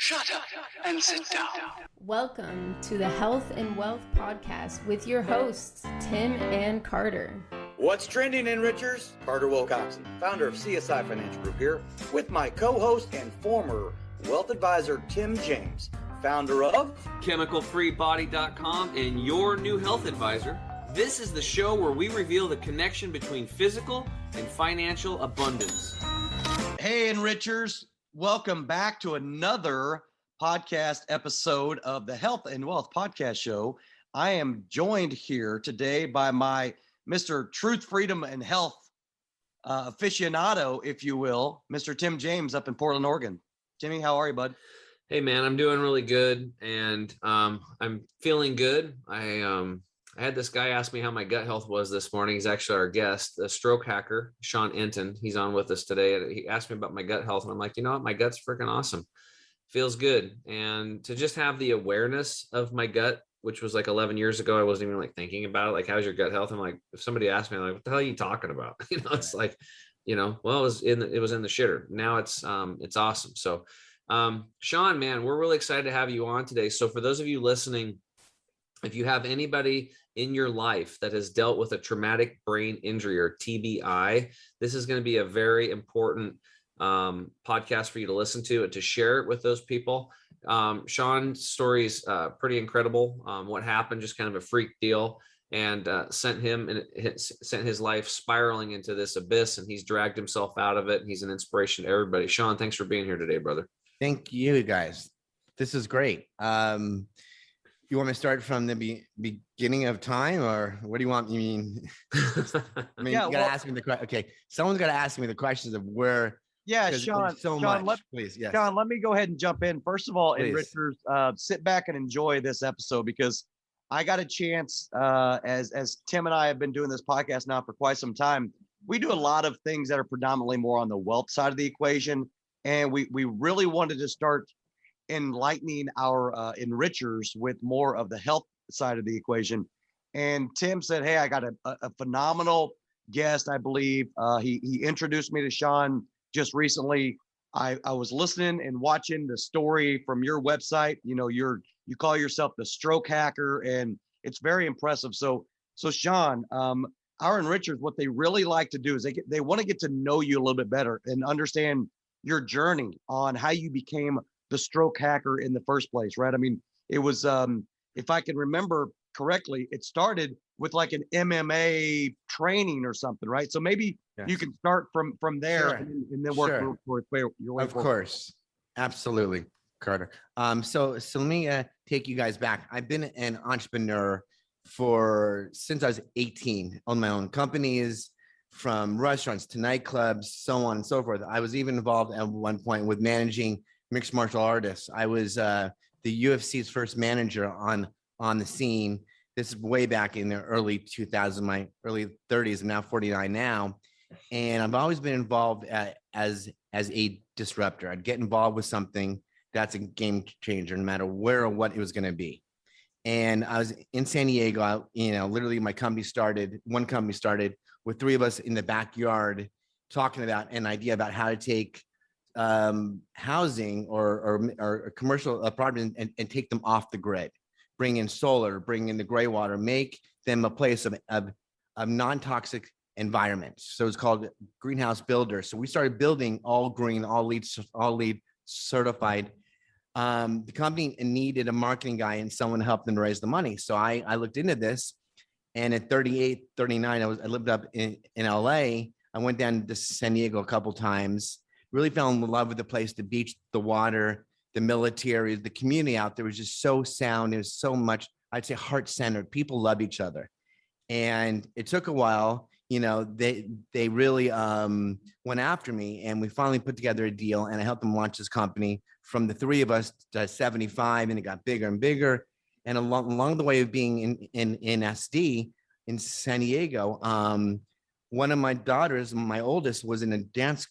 Shut up and sit down. Welcome to the Health and Wealth Podcast with your hosts, Tim and Carter. What's trending, Enrichers? Carter Wilcoxon, founder of CSI Financial Group here, with my co-host and former wealth advisor, Tim James, founder of ChemicalFreeBody.com and your new health advisor. This is the show where we reveal the connection between physical and financial abundance. Hey, Enrichers. Welcome back to another podcast episode of the Health and Wealth Podcast Show. I am joined here today by my Mr. Truth, Freedom, and Health aficionado, if you will, Mr. Tim James up in Portland, Oregon. Timmy, how are you, bud? Hey, man, I'm doing really good, and I'm feeling good. I had this guy ask me how my gut health was this morning. He's actually our guest, the stroke hacker, Sean Entin. He's on with us today. He asked me about my gut health, and I'm like, you know what? My gut's freaking awesome. Feels good. And to just have the awareness of my gut, which was like 11 years ago, I wasn't even like thinking about it. Like, how's your gut health? I'm like, if somebody asked me, I'm like, what the hell are you talking about? You know, it's like, you know, well, it was in the shitter. Now it's awesome. So, Sean, man, we're really excited to have you on today. So for those of you listening, if you have anybody in your life that has dealt with a traumatic brain injury or TBI, this is going to be a very important podcast for you to listen to and to share it with those people. Sean's story is pretty incredible. What happened, just kind of a freak deal, and sent his life spiraling into this abyss, and he's dragged himself out of it. And he's an inspiration to everybody. Sean, thanks for being here today, brother. Thank you, guys. This is great. You want me to start from the beginning of time, or what do you want? You mean, I mean, you got to ask me the question. Okay, someone's got to ask me the questions of where. Yeah, Sean. Please, yes. Sean, let me go ahead and jump in. First of all, Enrichers, sit back and enjoy this episode, because I got a chance, as Tim and I have been doing this podcast now for quite some time. We do a lot of things that are predominantly more on the wealth side of the equation, and we really wanted to start enlightening our enrichers with more of the health side of the equation. And Tim said, hey, I got a phenomenal guest, I believe. He introduced me to Sean just recently. I was listening and watching the story from your website. You know, you call yourself the stroke hacker, and it's very impressive. So Sean, our enrichers, what they really like to do is they want to get to know you a little bit better and understand your journey on how you became the stroke hacker in the first place, right? I mean, it was, if I can remember correctly, it started with like an MMA training or something, right? So maybe you can start from there, Sure. and then work your way Of forward. course, absolutely, Carter. So let me take you guys back. I've been an entrepreneur since I was 18, on my own companies, from restaurants to nightclubs, so on and so forth. I was even involved at one point with managing mixed martial artists. I was the UFC's first manager on the scene. This is way back in the early 2000s, my early 30s. I'm now 49 now. And I've always been involved as a disruptor. I'd get involved with something that's a game changer, no matter where or what it was going to be. And I was in San Diego, literally one company started with three of us in the backyard talking about an idea about how to take housing or commercial apartments and take them off the grid, bring in solar, bring in the gray water, make them a place of non-toxic environments. So it's called greenhouse builder. So we started building all green, all LEED certified. The company needed a marketing guy and someone to help them raise the money. So I looked into this, and at 38, 39, I lived up in LA. I went down to San Diego a couple times. Really fell in love with the place, the beach, the water, the military, the community out there was just so sound. It was so much, I'd say, heart-centered. People love each other. And it took a while. They really went after me, and we finally put together a deal, and I helped them launch this company from the three of us to 75, and it got bigger and bigger. And along the way of being in SD in San Diego, one of my daughters, my oldest, was in a dance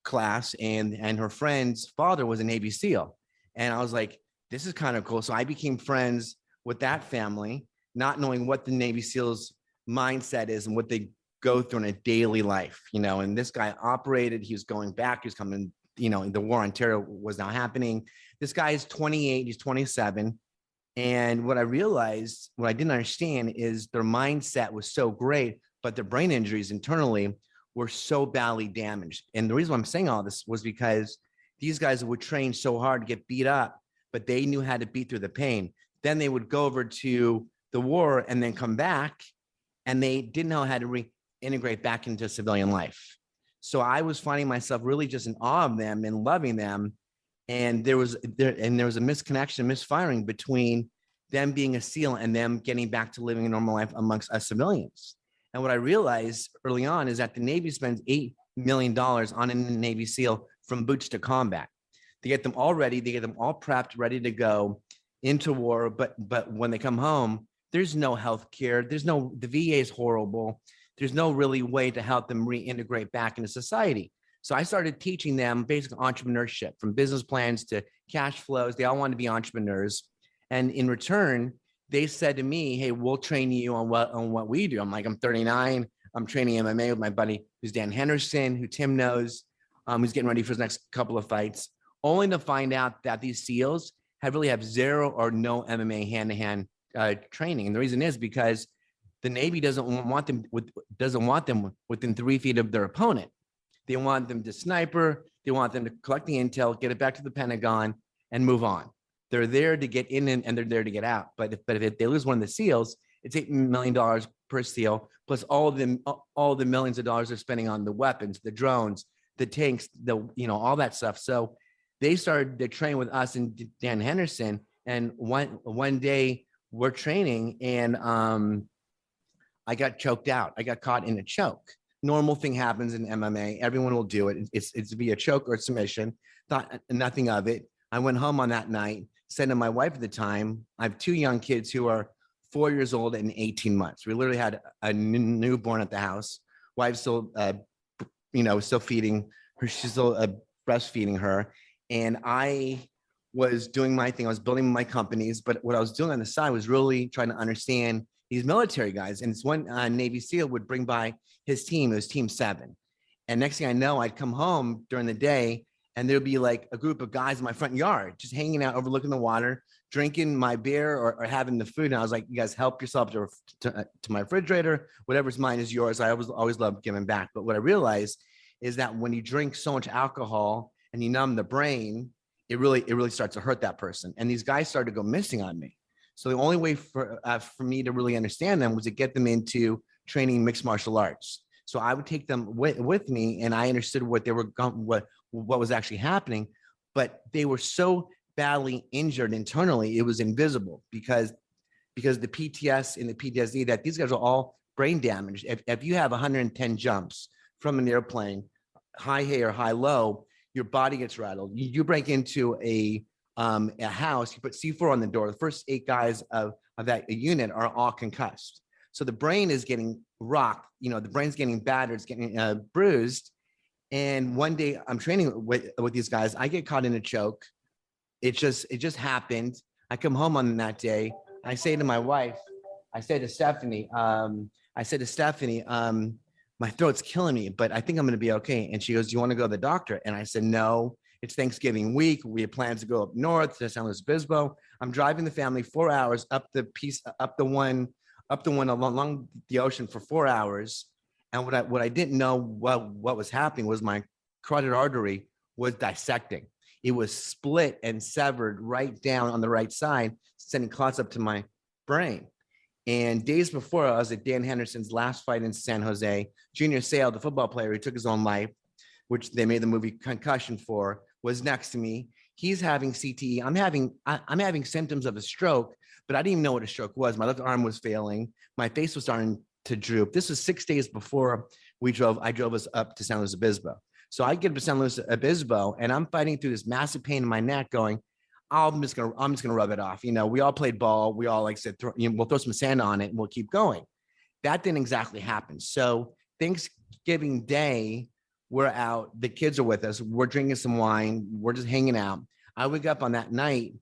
class, and her friend's father was a Navy SEAL. And I was like, this is kind of cool. So I became friends with that family, not knowing what the Navy SEALs mindset is and what they go through in a daily life, and this guy operated, he was going back, he was coming the war on terror was now happening. This guy is 28, he's 27. And what I realized, what I didn't understand is their mindset was so great, but their brain injuries internally were so badly damaged. And the reason why I'm saying all this was because these guys would train so hard to get beat up, but they knew how to beat through the pain. Then they would go over to the war and then come back, and they didn't know how to reintegrate back into civilian life. So I was finding myself really just in awe of them and loving them. And there was a misconnection, misfiring between them being a SEAL and them getting back to living a normal life amongst us civilians. And what I realized early on is that the Navy spends $8 million on a Navy SEAL from boots to combat. They get them all ready, they get them all prepped, ready to go into war. But when they come home, there's no health care. The VA is horrible. There's no really way to help them reintegrate back into society. So I started teaching them basic entrepreneurship, from business plans to cash flows. They all want to be entrepreneurs. And in return, they said to me, hey, we'll train you on what we do. I'm like, I'm 39. I'm training MMA with my buddy, who's Dan Henderson, who Tim knows, who's getting ready for his next couple of fights, only to find out that these SEALs really have zero or no MMA hand-to-hand training. And the reason is because the Navy doesn't want them within 3 feet of their opponent. They want them to sniper. They want them to collect the intel, get it back to the Pentagon, and move on. They're there to get in and they're there to get out. But if they lose one of the SEALs, it's $8 million per SEAL, plus all the millions of dollars they're spending on the weapons, the drones, the tanks, all that stuff. So they started to train with us and Dan Henderson. And one day we're training, and I got choked out. I got caught in a choke. Normal thing happens in MMA. Everyone will do it. It's to be a choke or a submission. Thought nothing of it. I went home on that night, said to my wife at the time, I have 2 young kids who are 4 years old and 18 months. We literally had a newborn at the house. Wife's still, still feeding her. She's still breastfeeding her. And I was doing my thing. I was building my companies, but what I was doing on the side was really trying to understand these military guys. And it's one Navy SEAL would bring by his team. It was Team 7. And next thing I know, I'd come home during the day, and there'd be like a group of guys in my front yard, just hanging out, overlooking the water, drinking my beer or having the food. And I was like, you guys help yourself to my refrigerator. Whatever's mine is yours. I always love giving back. But what I realized is that when you drink so much alcohol and you numb the brain, it really starts to hurt that person. And these guys started to go missing on me. So the only way for me to really understand them was to get them into training mixed martial arts. So I would take them with me, and I understood what they were what was actually happening, but they were so badly injured internally, it was invisible because the PTS and the PTSD, that these guys are all brain damaged. If you have 110 jumps from an airplane, high or high low, your body gets rattled. You break into a house, you put C4 on the door. The first 8 guys of that unit are all concussed. So the brain is getting rocked. The brain's getting battered, it's getting bruised. And one day I'm training with these guys. I get caught in a choke. It just happened. I come home on that day. I say to my wife, I said to Stephanie, my throat's killing me, but I think I'm going to be okay. And she goes, do you want to go to the doctor? And I said, no, it's Thanksgiving week. We had plans to go up north to San Luis Obispo. I'm driving the family 4 hours up the one along the ocean for 4 hours. And what I didn't know what was happening was my carotid artery was dissecting. It was split and severed right down on the right side, sending clots up to my brain. And days before, I was at Dan Henderson's last fight in San Jose. Junior Seau, the football player who took his own life, which they made the movie Concussion for, was next to me. He's having CTE. I'm having symptoms of a stroke, but I didn't even know what a stroke was. My left arm was failing. My face was starting to droop. This was 6 days before I drove us up to San Luis Obispo. So I get up to San Luis Obispo, and I'm fighting through this massive pain in my neck going, I'm just gonna rub it off. We all played ball. We all said, we'll throw some sand on it and we'll keep going. That didn't exactly happen. So Thanksgiving Day, we're out. The kids are with us. We're drinking some wine. We're just hanging out. I wake up on that night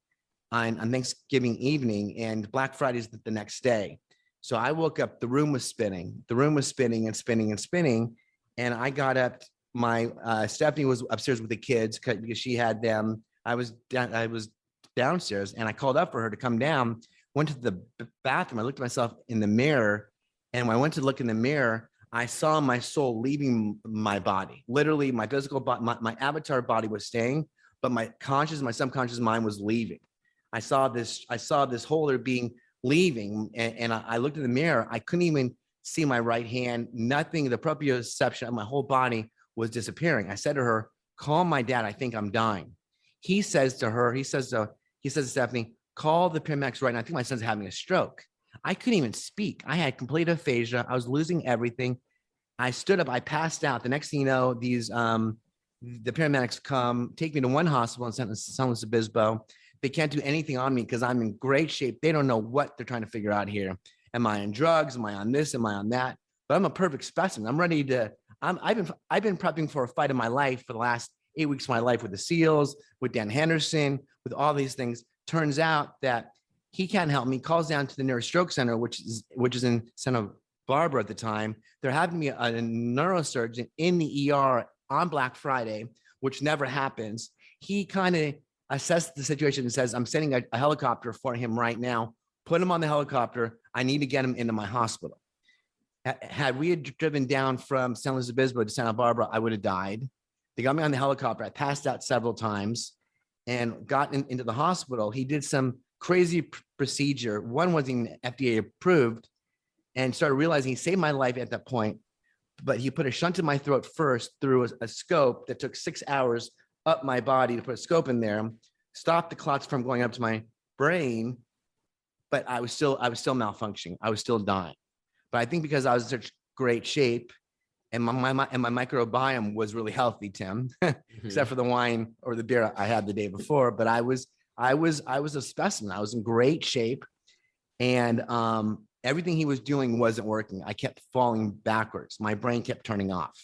on Thanksgiving evening, and Black Friday's the next day. So I woke up. The room was spinning. The room was spinning and spinning and spinning. And I got up my Stephanie was upstairs with the kids because she had them. I was downstairs, and I called up for her to come down. Went to the bathroom. I looked at myself in the mirror, and when I went to look in the mirror, I saw my soul leaving my body. Literally, my physical body, my avatar body was staying, but my subconscious mind was leaving. I saw this holder being leaving, and I looked in the mirror. I couldn't even see my right hand. Nothing. The proprioception of my whole body was disappearing. I said to her, "Call my dad. I think I'm dying." He says to Stephanie, "Call the paramedics right now. I think my son's having a stroke." I couldn't even speak. I had complete aphasia. I was losing everything. I stood up. I passed out. The next thing you know, the paramedics come, take me to one hospital in San Luis Obispo. They can't do anything on me because I'm in great shape. They don't know what they're trying to figure out here. Am I on drugs? Am I on this? Am I on that? But I'm a perfect specimen. I'm ready to. I've been prepping for a fight of my life for the last 8 weeks of my life with the SEALs, with Dan Henderson, with all these things. Turns out that he can't help me. Calls down to the nearest stroke center, which is in Santa Barbara at the time. They're having me a neurosurgeon in the ER on Black Friday, which never happens. He kind of assessed the situation and says, "I'm sending a helicopter for him right now. Put him on the helicopter. I need to get him into my hospital." Had we driven down from San Luis Obispo to Santa Barbara, I would have died. They got me on the helicopter. I passed out several times and got into the hospital. He did some crazy procedure. One wasn't even FDA approved, and started realizing he saved my life at that point. But he put a shunt in my throat first through a scope that took 6 hours up my body to put a scope in there, stopped the clots from going up to my brain. But I was still malfunctioning. I was still dying. But I think because I was in such great shape, and my microbiome was really healthy, Tim, except for the wine or the beer I had the day before. But I was a specimen. I was in great shape, and everything he was doing wasn't working. I kept falling backwards. My brain kept turning off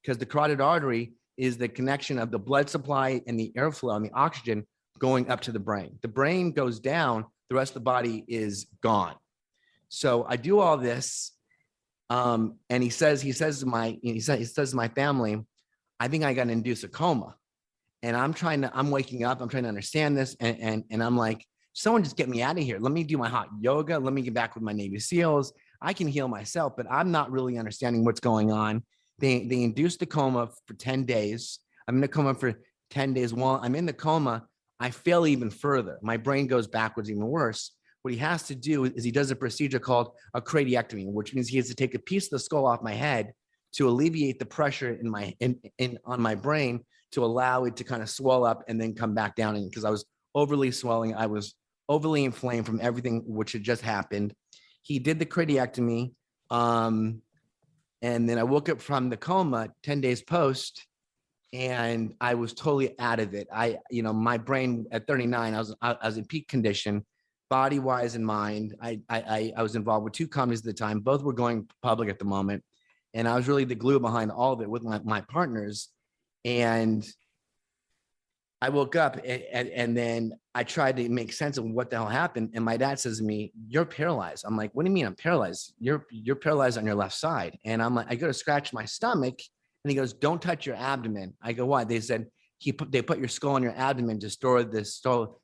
because the carotid artery is the connection of the blood supply and the airflow and the oxygen going up to the brain. The brain goes down, the rest of the body is gone. So I do all this, and he says to my family, "I think I got to induce a coma." And I'm waking up, I'm trying to understand this, and I'm like, someone just get me out of here. Let me do my hot yoga. Let me get back with my Navy SEALs. I can heal myself, but I'm not really understanding what's going on. They induced the coma for 10 days. I'm in the coma for 10 days. While I'm in the coma, I fail even further. My brain goes backwards even worse. What he has to do is he does a procedure called a craniectomy, which means he has to take a piece of the skull off my head to alleviate the pressure on my brain, to allow it to kind of swell up and then come back down. And because I was overly swelling, I was overly inflamed from everything which had just happened. He did the craniectomy. And then I woke up from the coma 10 days post, and I was totally out of it. My brain at 39, I was in peak condition, body wise and mind. I was involved with 2 companies at the time. Both were going public at the moment. And I was really the glue behind all of it with my partners. And I woke up and then I tried to make sense of what the hell happened. And my dad says to me, "You're paralyzed." I'm like, "What do you mean I'm paralyzed?" You're paralyzed on your left side. And I'm like, I go to scratch my stomach, and he goes, "Don't touch your abdomen." I go, "Why?" They said, they put your skull on your abdomen to store the skull.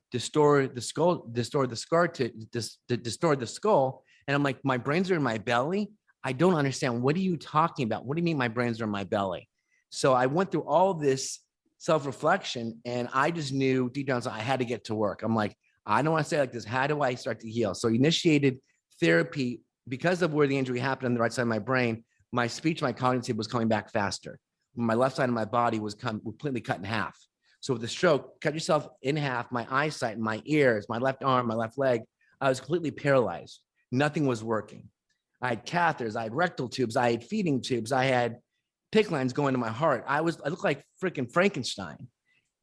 And I'm like, "My brains are in my belly? I don't understand. What are you talking about? What do you mean my brains are in my belly?" So I went through all this self-reflection, and I just knew deep down, so I had to get to work. I'm like, I don't want to say it like this. How do I start to heal? So I initiated therapy because of where the injury happened on the right side of my brain. My speech, my cognitive was coming back faster. My left side of my body was completely cut in half. So with the stroke, cut yourself in half, my eyesight, my ears, my left arm, my left leg, I was completely paralyzed. Nothing was working. I had catheters, I had rectal tubes, I had feeding tubes, I had PICC lines going to my heart. I looked like freaking Frankenstein.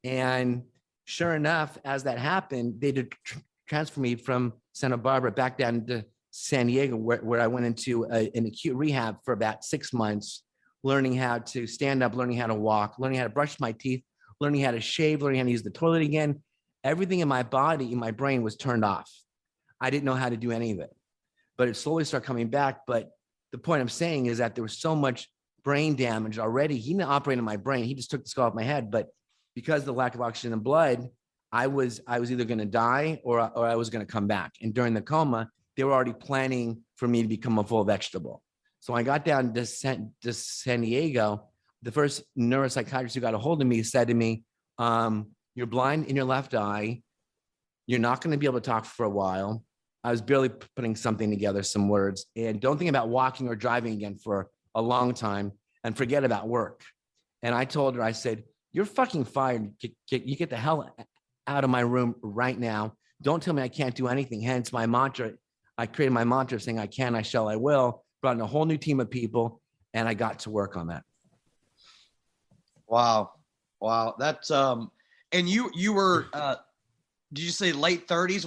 And sure enough, as that happened, they did transfer me from Santa Barbara back down to San Diego, where I went into an acute rehab for about 6 months, learning how to stand up, learning how to walk, learning how to brush my teeth, learning how to shave, learning how to use the toilet again. Everything in my body, in my brain was turned off. I didn't know how to do any of it, but it slowly started coming back. But the point I'm saying is that there was so much brain damage already. He didn't operate on my brain. He just took the skull off my head. But because of the lack of oxygen in blood, I was either going to die or I was going to come back. And during the coma, they were already planning for me to become a full vegetable. So when I got down to San Diego, the first neuropsychiatrist who got a hold of me said to me, you're blind in your left eye. You're not going to be able to talk for a while. I was barely putting something together, some words, and don't think about walking or driving again for a long time, and forget about work. And I told her, I said, you're fucking fired. You get the hell out of my room right now. Don't tell me I can't do anything. Hence my mantra. I created my mantra saying, I can, I shall, I will. Brought in a whole new team of people, and I got to work on that. Wow. That's and you were did you say late 30s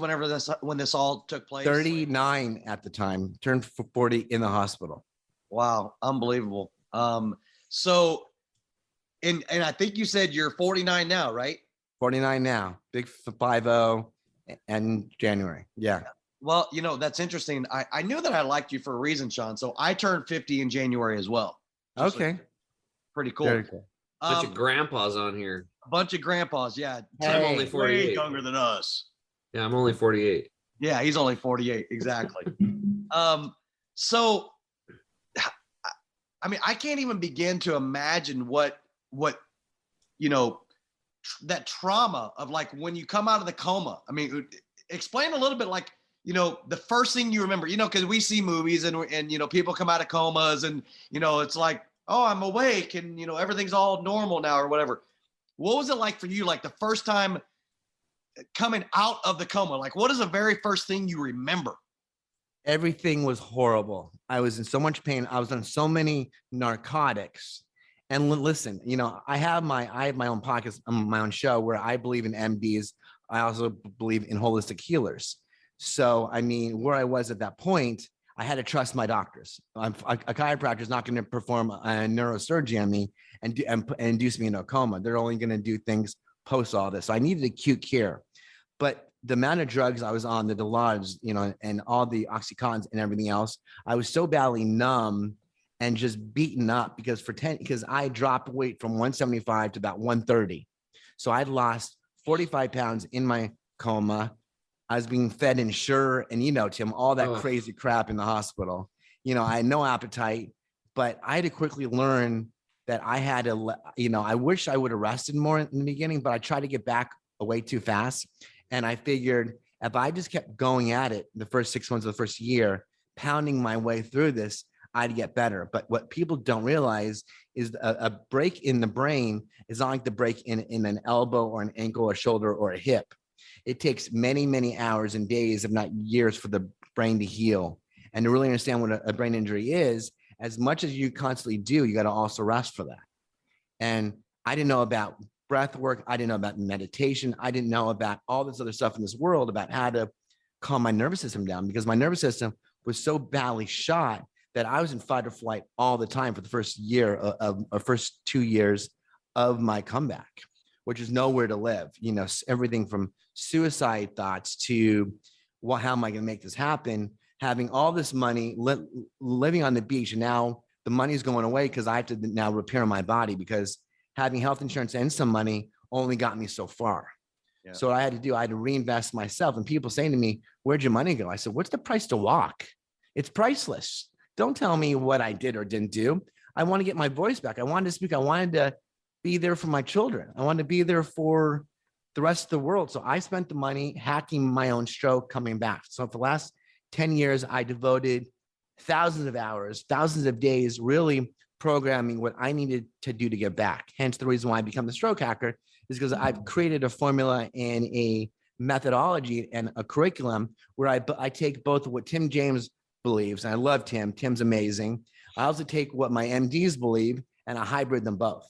when this all took place? 39 at the time, turned 40 in the hospital. Wow, unbelievable. So and I think you said you're 49 now, right? 49 now. Big 50 and January. Yeah. Well, that's interesting. I knew that I liked you for a reason, Sean. So I turned 50 in January as well. Okay. Pretty cool. Very cool. Bunch of grandpas on here. A bunch of grandpas, yeah. I'm only 48. Way younger than us. Yeah, I'm only 48. Yeah, he's only 48. Exactly. So, I mean, I can't even begin to imagine what that trauma of like when you come out of the coma. I mean, explain a little bit like, the first thing you remember, because we see movies and people come out of comas and, it's like, oh, I'm awake and, everything's all normal now or whatever. What was it like for you? Like the first time coming out of the coma, like what is the very first thing you remember? Everything was horrible. I was in so much pain. I was on so many narcotics. And listen, I have my own podcast, my own show where I believe in MDs. I also believe in holistic healers. So, I mean, where I was at that point, I had to trust my doctors. A chiropractor is not going to perform a neurosurgery on me and induce me into a coma. They're only going to do things post all this. So I needed acute care. But the amount of drugs I was on, the Dilaudid, and all the Oxycontins and everything else, I was so badly numb and just beaten up because I dropped weight from 175 to about 130. So I'd lost 45 pounds in my coma. I was being fed Ensure and, Tim, all that crazy crap in the hospital. I had no appetite, but I had to quickly learn that I had to, I wish I would have rested more in the beginning, but I tried to get back way too fast. And I figured if I just kept going at it the first 6 months of the first year, pounding my way through this, I'd get better. But what people don't realize is a break in the brain is not like the break in an elbow or an ankle or shoulder or a hip. It takes many, many hours and days, if not years, for the brain to heal. And to really understand what a brain injury is, as much as you constantly do, you got to also rest for that. And I didn't know about breath work. I didn't know about meditation. I didn't know about all this other stuff in this world about how to calm my nervous system down, because my nervous system was so badly shot that I was in fight or flight all the time for the first year first 2 years of my comeback, which is nowhere to live. Everything from suicide thoughts to, well, how am I going to make this happen? Having all this money, living on the beach, and now the money's going away because I have to now repair my body, because having health insurance and some money only got me so far. Yeah. So what I had to reinvest myself. And people saying to me, where'd your money go? I said, what's the price to walk? It's priceless. Don't tell me what I did or didn't do. I want to get my voice back. I wanted to speak. I wanted to be there for my children. I wanted to be there for the rest of the world. So I spent the money hacking my own stroke, coming back. So for the last 10 years, I devoted thousands of hours, thousands of days, really programming what I needed to do to get back. Hence the reason why I become the stroke hacker is because I've created a formula and a methodology and a curriculum where I take both of what Tim James believes, and I love Tim. Tim's amazing. I also take what my MDs believe and I hybrid them both.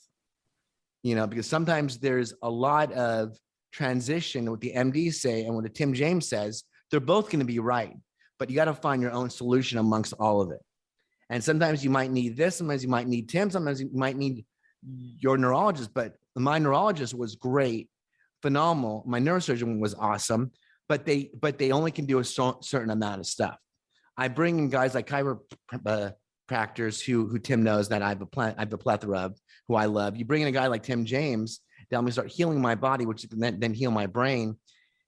Because sometimes there's a lot of transition what the MDs say and what the Tim James says. They're both going to be right, but you got to find your own solution amongst all of it. And sometimes you might need this, sometimes you might need Tim, sometimes you might need your neurologist. But my neurologist was great, phenomenal. My neurosurgeon was awesome, but they only can do a certain amount of stuff. I bring in guys like chiropractors who Tim knows that I have a plethora of, who I love. You bring in a guy like Tim James to help me start healing my body, which then heal my brain.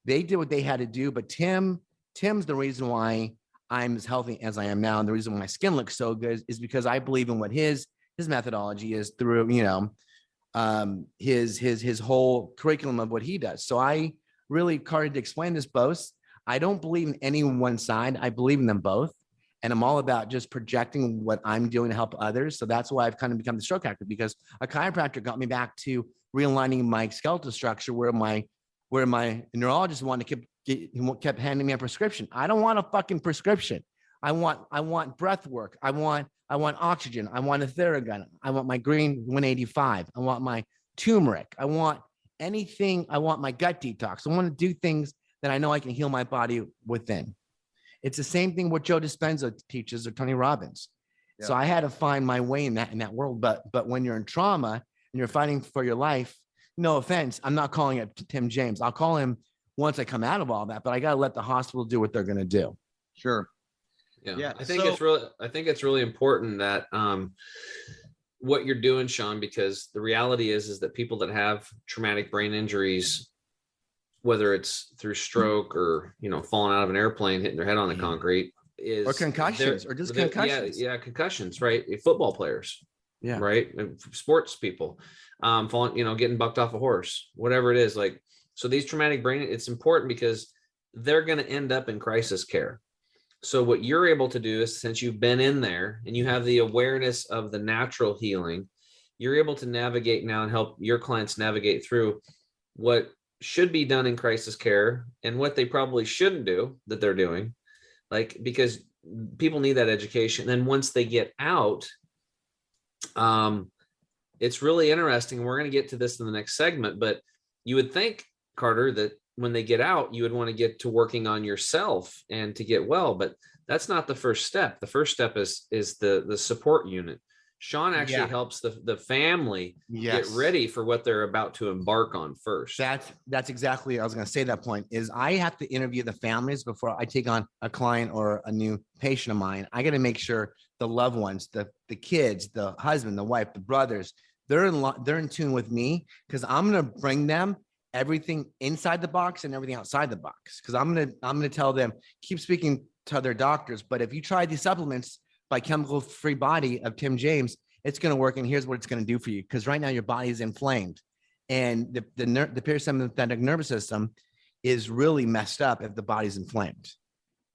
They did what they had to do, but Tim's the reason why I'm as healthy as I am now, and the reason why my skin looks so good is because I believe in what his methodology is through, his whole curriculum of what he does. So I really, Carter, to explain this both, I don't believe in any one side. I believe in them both. And I'm all about just projecting what I'm doing to help others. So that's why I've kind of become the stroke actor, because a chiropractor got me back to realigning my skeletal structure where my neurologist kept handing me a prescription. I don't want a fucking prescription. I want breath work. I want oxygen. I want a Theragun. I want my green 185. I want my turmeric. I want anything. I want my gut detox. I want to do things that I know I can heal my body within. It's the same thing what Joe Dispenza teaches or Tony Robbins. Yeah. So I had to find my way in that world. But when you're in trauma and you're fighting for your life, no offense, I'm not calling it Tim James. I'll call him once I come out of all that, but I got to let the hospital do what they're going to do. Sure. Yeah. I think it's really important that what you're doing, Sean, because the reality is that people that have traumatic brain injuries, whether it's through stroke or, falling out of an airplane, hitting their head on the concrete, or concussions or just concussions. Yeah. Concussions, right? Football players. Yeah. Right. Sports people, falling, getting bucked off a horse, whatever it is. Like, so these traumatic brain, it's important because they're going to end up in crisis care. So what you're able to do is, since you've been in there and you have the awareness of the natural healing, you're able to navigate now and help your clients navigate through what should be done in crisis care and what they probably shouldn't do that they're doing, because people need that education. Then once they get out, it's really interesting. We're going to get to this in the next segment, but you would think, Carter, that when they get out, you would want to get to working on yourself and to get well, but that's not the first step. The first step is the support unit. Sean actually helps the family get ready for what they're about to embark on first. That's exactly, I was going to say that point is I have to interview the families before I take on a client or a new patient of mine. I got to make sure the loved ones, the kids, the husband, the wife, the brothers, they're in tune with me, because I'm going to bring them everything inside the box and everything outside the box. Because I'm gonna tell them, keep speaking to their doctors, but if you try these supplements by Chemical Free Body of Tim James, it's gonna work, and here's what it's gonna do for you. Because right now your body is inflamed, and the parasympathetic nervous system is really messed up if the body's inflamed.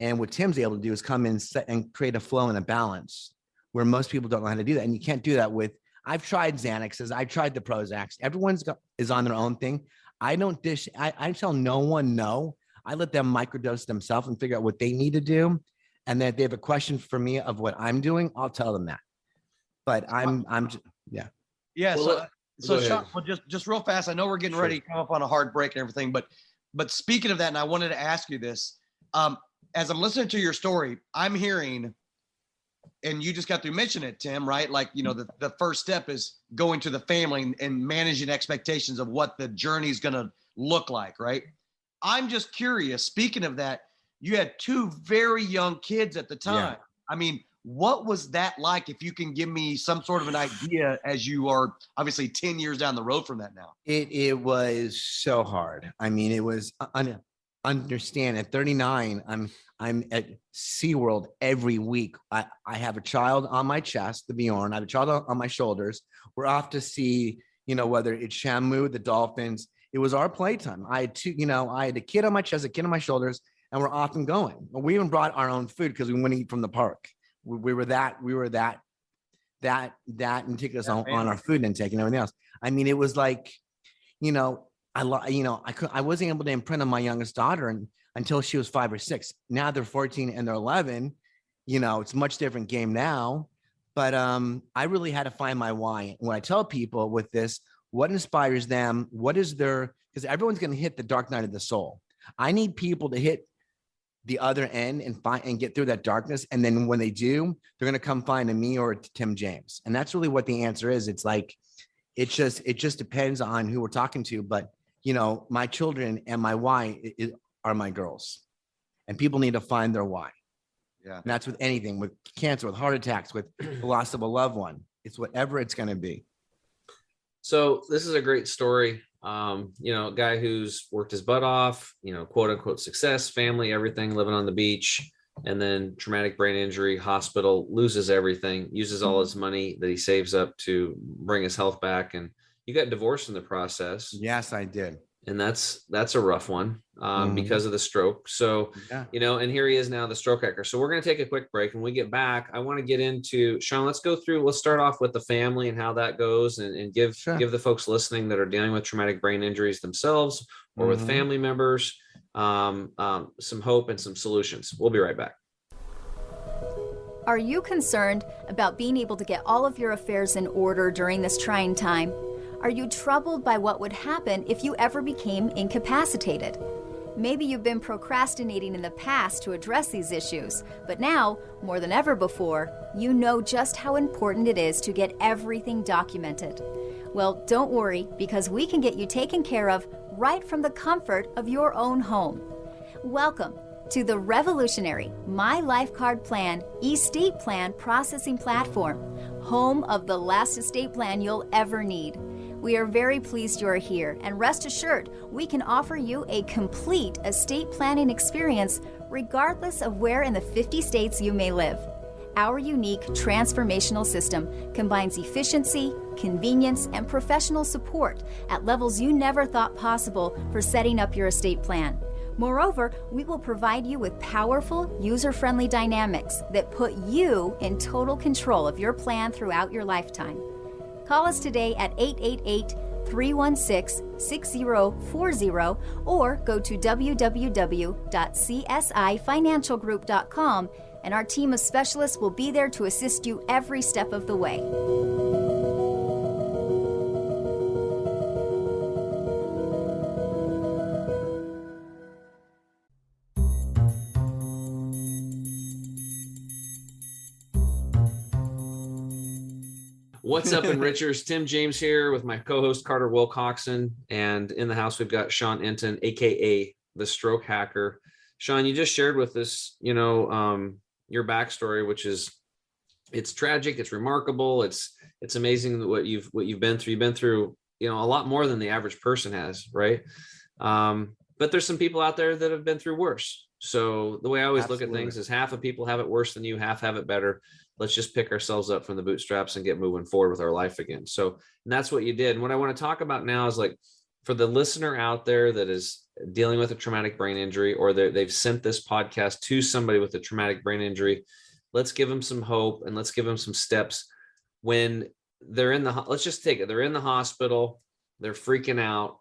And what Tim's able to do is come in and create a flow and a balance where most people don't know how to do that, and you can't do that with. I've tried Xanaxes, I've tried the Prozacs. Everyone's is on their own thing. I don't dish. I tell no one no. I let them microdose themselves and figure out what they need to do. And then if they have a question for me of what I'm doing, I'll tell them that. But yeah. Well, so Sean, well, just real fast. I know we're getting ready to come up on a hard break and everything, but speaking of that, and I wanted to ask you this, as I'm listening to your story, I'm hearing, and you just got through mentioning it, Tim, right? Like, the first step is going to the family and managing expectations of what the journey is going to look like, right? I'm just curious, speaking of that, you had two very young kids at the time. Yeah. I mean, what was that like? If you can give me some sort of an idea, as you are obviously 10 years down the road from that now. It was so hard. I mean, it was understand at 39, I'm at SeaWorld every week. I have a child on my chest, the Bjorn. I have a child on my shoulders. We're off to see, whether it's Shamu, the dolphins. It was our playtime. I had a kid on my chest, a kid on my shoulders, and we're off and going. We even brought our own food because we wouldn't eat from the park. We were that meticulous on our food intake and everything else. I mean, it was like, I wasn't able to imprint on my youngest daughter until she was 5 or 6. Now they're 14 and they're 11. It's a much different game now. But I really had to find my why. When I tell people with this, what inspires them, because everyone's going to hit the dark night of the soul. I need people to hit the other end and get through that darkness. And then when they do, they're going to come find me or Tim James. And that's really what the answer is. It's like, it just depends on who we're talking to. But, my children and my why are my girls, and people need to find their why. Yeah. And that's with anything, with cancer, with heart attacks, with the loss of a loved one. It's whatever it's going to be. So this is a great story. A guy who's worked his butt off, quote unquote success, family, everything, living on the beach, and then traumatic brain injury, hospital, loses everything, uses all his money that he saves up to bring his health back. And you got divorced in the process. Yes, I did. And that's a rough one because of the stroke. So, Yeah. And here he is now, the stroke hacker. So we're going to take a quick break. When we get back, I want to get into, Sean, let's start off with the family and how that goes, and give the folks listening that are dealing with traumatic brain injuries themselves or with family members some hope and some solutions. We'll be right back. Are you concerned about being able to get all of your affairs in order during this trying time? Are you troubled by what would happen if you ever became incapacitated? Maybe you've been procrastinating in the past to address these issues, but now, more than ever before, you know just how important it is to get everything documented. Well, don't worry, because we can get you taken care of right from the comfort of your own home. Welcome to the revolutionary My Life Card Plan estate plan processing platform, home of the last estate plan you'll ever need. We are very pleased you are here, and rest assured, we can offer you a complete estate planning experience regardless of where in the 50 states you may live. Our unique transformational system combines efficiency, convenience, and professional support at levels you never thought possible for setting up your estate plan. Moreover, we will provide you with powerful, user-friendly dynamics that put you in total control of your plan throughout your lifetime. Call us today at 888-316-6040 or go to www.csifinancialgroup.com, and our team of specialists will be there to assist you every step of the way. What's up, Enrichers? Tim James here with my co-host Carter Wilcoxon, and in the house we've got Sean Entin, aka the Stroke Hacker. Sean, you just shared with us, your backstory, which is it's tragic, it's remarkable, it's amazing what you've been through. You've been through, a lot more than the average person has, right? But there's some people out there that have been through worse. So the way I always look at things is half of people have it worse than you, half have it better. Let's just pick ourselves up from the bootstraps and get moving forward with our life again. So, and that's what you did. And what I want to talk about now is, like, for the listener out there that is dealing with a traumatic brain injury, or they've sent this podcast to somebody with a traumatic brain injury, let's give them some hope and let's give them some steps when they're let's just take it. They're in the hospital, they're freaking out.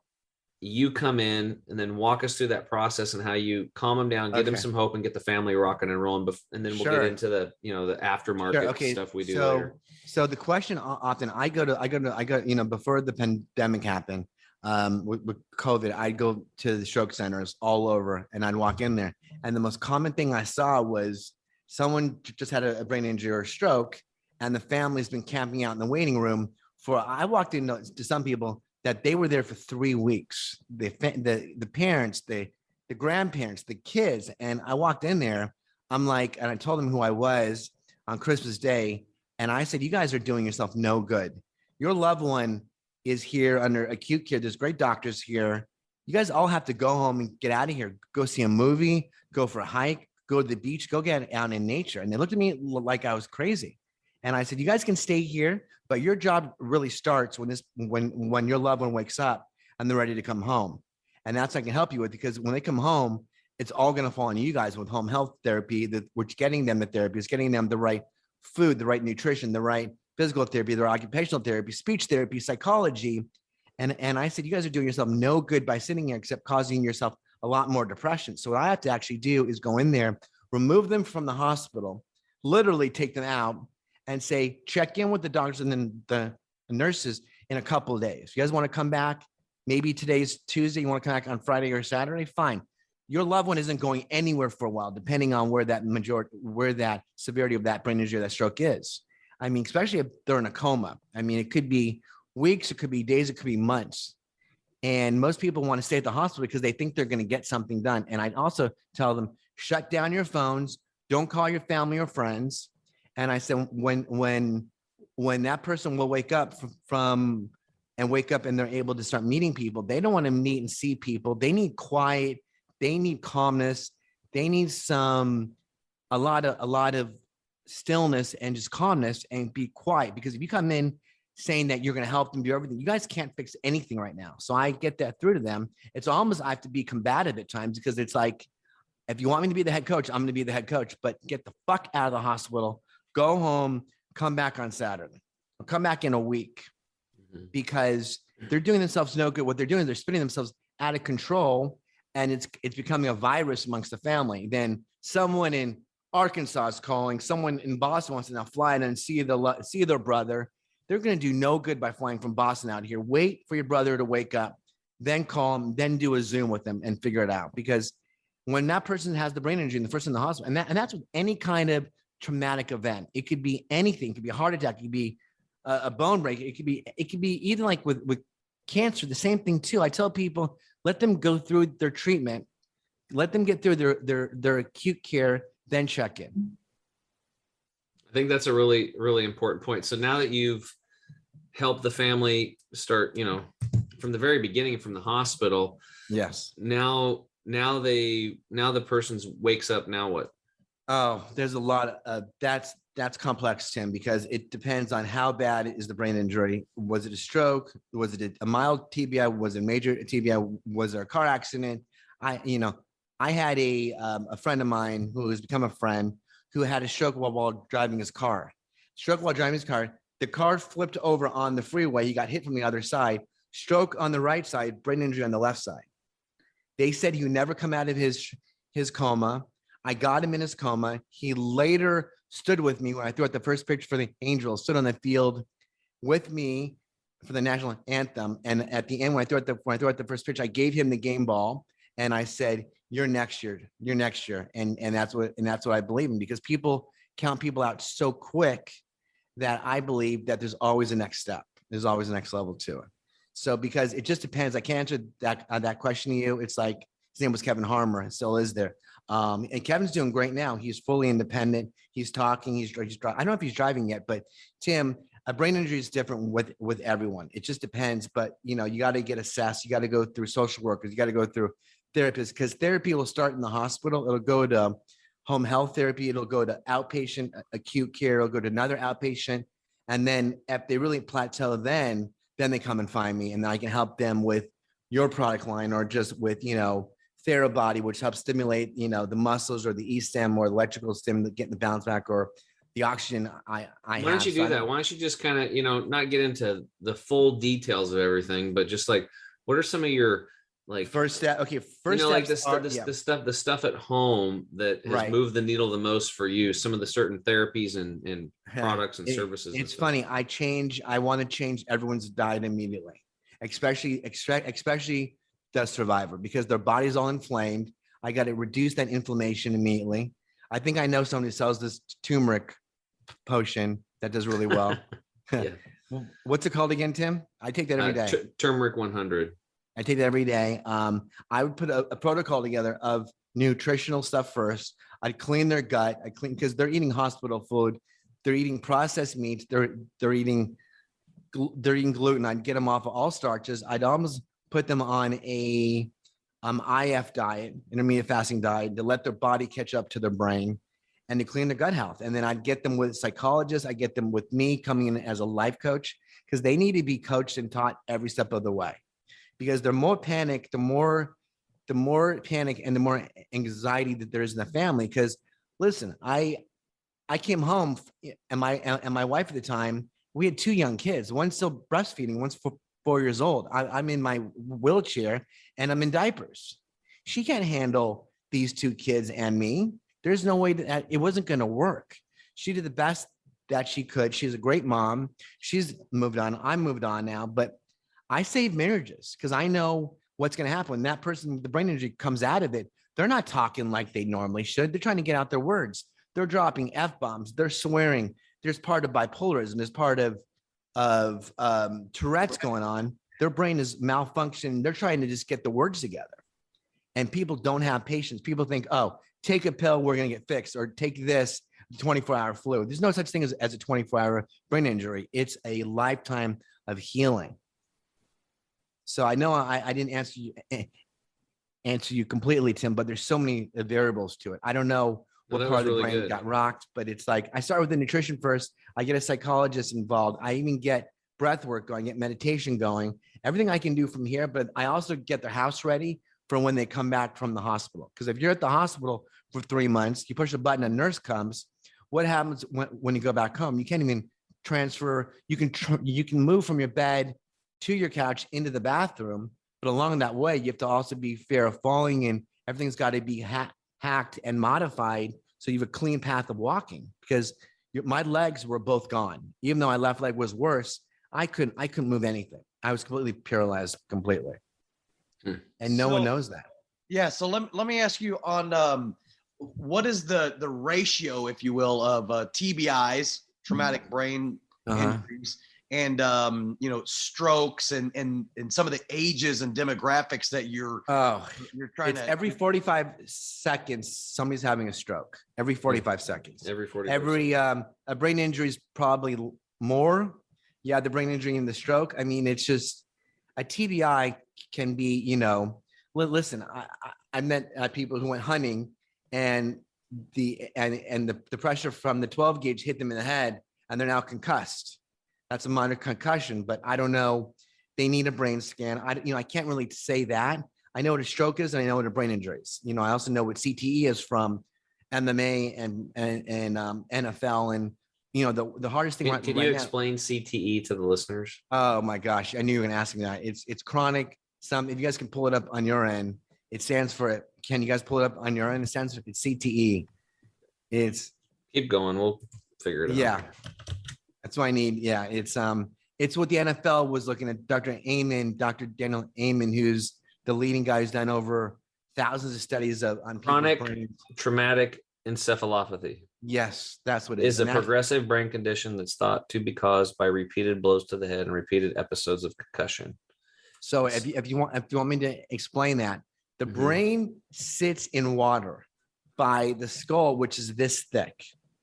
You come in and then walk us through that process and how you calm them down, get them some hope, and get the family rocking and rolling. And then we'll get into the, the aftermarket stuff we do later. So the question often I go, before the pandemic happened, with COVID, I'd go to the stroke centers all over and I'd walk in there. And the most common thing I saw was someone just had a brain injury or a stroke, and the family's been camping out in the waiting room I walked into some people that they were there for 3 weeks. The parents, the grandparents, the kids. And I walked in there, and I told them who I was on Christmas Day. And I said, you guys are doing yourself no good. Your loved one is here under acute care. There's great doctors here. You guys all have to go home and get out of here. Go see a movie, go for a hike, go to the beach, go get out in nature. And they looked at me like I was crazy. And I said, you guys can stay here, but your job really starts when your loved one wakes up and they're ready to come home. And that's what I can help you with, because when they come home, it's all going to fall on you guys with home health therapy. We're getting them the therapy, it's getting them the right food, the right nutrition, the right physical therapy, the occupational therapy, speech therapy, psychology. And I said, you guys are doing yourself no good by sitting here, except causing yourself a lot more depression. So what I have to actually do is go in there, remove them from the hospital, literally take them out, and say, check in with the doctors and then the nurses in a couple of days. You guys want to come back? Maybe today's Tuesday. You want to come back on Friday or Saturday? Fine. Your loved one isn't going anywhere for a while, depending on where that severity of that brain injury, that stroke is. I mean, especially if they're in a coma. I mean, it could be weeks, it could be days, it could be months. And most people want to stay at the hospital because they think they're going to get something done. And I'd also tell them, shut down your phones. don't call your family or friends. And I said, when that person will wake up from and wake up and they're able to start meeting people, they don't want to meet and see people. They need quiet. They need calmness. They need a lot of stillness and just calmness and be quiet. Because if you come in saying that you're going to help them do everything, you guys can't fix anything right now. So I get that through to them. It's almost, I have to be combative at times, because it's like, if you want me to be the head coach, I'm going to be the head coach, but get the fuck out of the hospital, go home, come back on Saturday, or come back in a week, because they're doing themselves no good. What they're doing is they're spinning themselves out of control, and it's becoming a virus amongst the family. Then someone in Arkansas is calling, someone in Boston wants to now fly in and see their brother. They're going to do no good by flying from Boston out here. Wait for your brother to wake up, then call him, then do a Zoom with them and figure it out. Because when that person has the brain injury and the first in the hospital, and that's with any kind of traumatic event, it could be anything. It could be a heart attack. It could be a bone break. It could be even like with cancer, the same thing too. I tell people, let them go through their treatment, let them get through their acute care, then check in. I think that's a really, really important point. So now that you've helped the family start, from the very beginning, from the hospital. Yes. Now the person wakes up. Now what? Oh, there's a lot of that's complex, Tim, because it depends on how bad is the brain injury. Was it a stroke? Was it a mild TBI? Was it major TBI? Was there a car accident? I had a friend of mine who has become a friend who had a stroke while driving his car. The car flipped over on the freeway. He got hit from the other side. Stroke on the right side, brain injury on the left side. They said he would never come out of his coma. I got him in his coma. He later stood with me when I threw out the first pitch for the Angels, stood on the field with me for the national anthem. And at the end, when I threw out the first pitch, I gave him the game ball and I said, "You're next year. You're next year." And that's what I believe in, because people count people out so quick that I believe that there's always a next step. There's always a next level to it. So because it just depends. I can't answer that question to you. It's like, his name was Kevin Harmer and still is there. And Kevin's doing great now. He's fully independent. He's talking. He's I don't know if he's driving yet, but Tim, a brain injury is different with everyone. It just depends. But you got to get assessed. You got to go through social workers. You got to go through therapists, because therapy will start in the hospital. It'll go to home health therapy. It'll go to outpatient acute care. It'll go to another outpatient. And then if they really plateau, then they come and find me, and then I can help them with your product line, or just with, Therabody, which helps stimulate, the muscles, or the E-stim or electrical stim, getting the bounce back, or the oxygen. Why don't you do that? Why don't you just kind of, not get into the full details of everything, but just like, what are some of your first step? Okay. First, like the stuff at home that has moved the needle the most for you, some of the certain therapies and products and services. It's funny. I want to change everyone's diet immediately, especially the survivor, because their body's all inflamed. I got to reduce that inflammation immediately. I think I know someone who sells this turmeric potion that does really well. What's it called again, Tim? I take that every day. Turmeric 100. I take that every day. I would put a protocol together of nutritional stuff first. I'd clean their gut. Because they're eating hospital food. They're eating processed meats. They're eating gluten. I'd get them off of all starches. I'd almost put them on a IF diet, intermittent fasting diet, to let their body catch up to their brain and to clean their gut health. And then I'd get them with psychologists. I get them with me coming in as a life coach, because they need to be coached and taught every step of the way, because they're more panic, the more panic and the more anxiety that there is in the family. Because listen, I came home and my wife at the time, we had 2 young kids, one's still breastfeeding, one's 4 years old. I'm in my wheelchair and I'm in diapers. She can't handle these 2 kids and me. There's no way that it wasn't going to work. She did the best that she could. She's a great mom. She's moved on. I'm moved on now, but I save marriages, because I know what's going to happen when that person, the brain injury, comes out of it. They're not talking like they normally should. They're trying to get out their words. They're dropping F-bombs. They're swearing. There's part of bipolarism. There's part of Tourette's going on. Their brain is malfunctioning. They're trying to just get the words together. And people don't have patience. People think, oh, take a pill, we're going to get fixed, or take this 24-hour flu. There's no such thing as a 24-hour brain injury. It's a lifetime of healing. So I know I didn't answer you completely, Tim, but there's so many variables to it. I don't know what that part was of the really brain good. got rocked, but it's like I start with the nutrition first. I get a psychologist involved. I even get breath work going, get meditation going, everything I can do from here. But I also get their house ready for when they come back from the hospital. Because if you're at the hospital for 3 months, you push a button, a nurse comes. What happens when you go back home? You can't even transfer. You can move from your bed to your couch into the bathroom, but along that way, you have to also be fair of falling, and everything's got to be hacked and modified so you have a clean path of walking. Because my legs were both gone. Even though my left leg was worse, I couldn't move anything. I was completely paralyzed completely. And no one knows that. Yeah. So let me ask you on what is the ratio, if you will, of TBIs, traumatic brain injuries, and strokes and some of the ages and demographics that you're trying to. Every 45 seconds, somebody's having a stroke. Every 45 seconds. A brain injury is probably more. Yeah, the brain injury and the stroke. I mean, it's just a TBI can be, listen, I met people who went hunting and the pressure from the 12 gauge hit them in the head and they're now concussed. That's a minor concussion, but I don't know. They need a brain scan. I can't really say that. I know what a stroke is and I know what a brain injury is. I also know what CTE is from MMA and NFL and the hardest thing. Can you explain CTE to the listeners? Oh my gosh, I knew you were going to ask me that. It's chronic. If you guys can pull it up on your end, it stands for it. Can you guys pull it up on your end? It stands for CTE. Keep going. We'll figure it out. Yeah, that's what I need. Yeah, it's what the NFL was looking at. Dr. Daniel Amen, who's the leading guy who's done over thousands of studies on chronic traumatic encephalopathy. Yes, that's what it is. A progressive brain condition that's thought to be caused by repeated blows to the head and repeated episodes of concussion. So if you want me to explain that, the brain sits in water by the skull, which is this thick.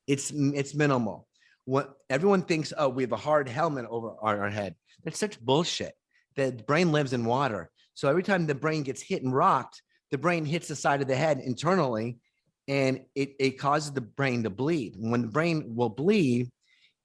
It's minimal. What everyone thinks, oh, we have a hard helmet over our head. That's such bullshit. The brain lives in water. So every time the brain gets hit and rocked, the brain hits the side of the head internally, and it causes the brain to bleed. When the brain will bleed,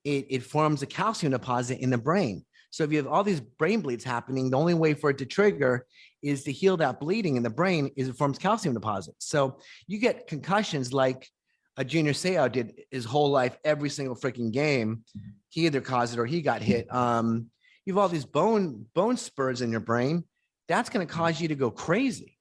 it forms a calcium deposit in the brain. So if you have all these brain bleeds happening, the only way for it to trigger is to heal that bleeding in the brain is it forms calcium deposits. So you get concussions like a Junior Seau did his whole life, every single freaking game. He either caused it or he got hit. You have all these bone spurs in your brain. That's going to cause you to go crazy.